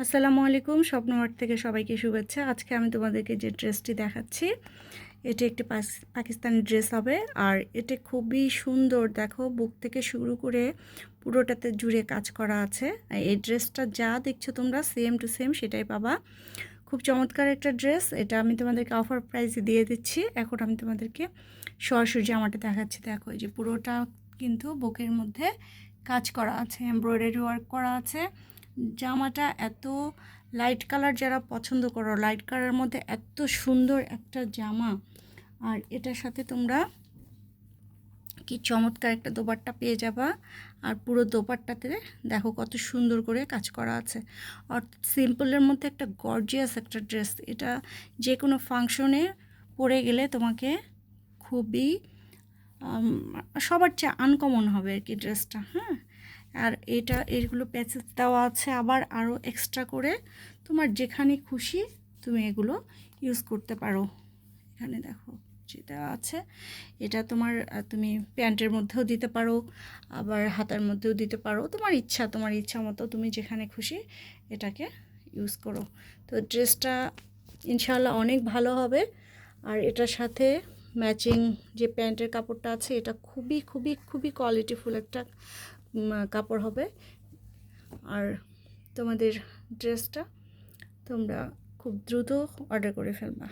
আসসালামু আলাইকুম, স্বপ্নওয়ার্ক থেকে সবাইকে শুভেচ্ছা। আজকে আমি তোমাদেরকে যে ড্রেসটি দেখাচ্ছি, এটি একটি পাকিস্তানি ড্রেস হবে। আর এটা খুবই সুন্দর, দেখো বুক থেকে শুরু করে পুরোটাতে জুড়ে কাজ করা আছে। এই ড্রেসটা যা দেখছো তোমরা সেম টু সেম সেটাই পাবা। খুব চমৎকার একটা ড্রেস। এটা আমি তোমাদেরকে অফার প্রাইসে দিয়ে দিচ্ছি। এখন আমি তোমাদেরকে সরাসরি জামাটা দেখাচ্ছি। দেখো এই যে পুরোটা কিন্তু বুকের মধ্যে কাজ করা আছে, এমব্রয়ডারি ওয়ার্ক করা আছে। জামাটা এত লাইট কালার, যারা পছন্দ করো লাইট কালারের মধ্যে এত সুন্দর একটা জামা। আর এটার সাথে তোমরা কি চমৎকার একটা দোপাট্টা পেয়ে যাবা। আর পুরো দোপাট্টাতে দেখো কত সুন্দর করে কাজ করা আছে। অর্থাৎ সিম্পলের মধ্যে একটা গর্জিয়াস একটা ড্রেস। এটা যে কোনো ফাংশনে পরে গেলে তোমাকে খুবই সবার চেয়ে আনকমন হবে আর কি ড্রেসটা। হ্যাঁ, আর এগুলো প্যাচেস দেওয়া আছে আবার আরও এক্সট্রা করে। তোমার যেখানে খুশি তুমি এগুলো ইউজ করতে পারো। এখানে দেখো যেটা আছে, এটা তোমার তুমি প্যান্টের মধ্যেও দিতে পারো, আবার হাতার মধ্যেও দিতে পারো। তোমার ইচ্ছা মতো তুমি যেখানে খুশি এটাকে ইউজ করো। তো ড্রেসটা ইনশাআল্লাহ অনেক ভালো হবে। আর এটার সাথে ম্যাচিং যে প্যান্টের কাপড়টা আছে, এটা খুবই খুবই খুবই কোয়ালিটিফুল একটা কাপড় হবে। আর তোমাদের ড্রেসটা তোমরা খুব দ্রুত অর্ডার করে ফেলবা।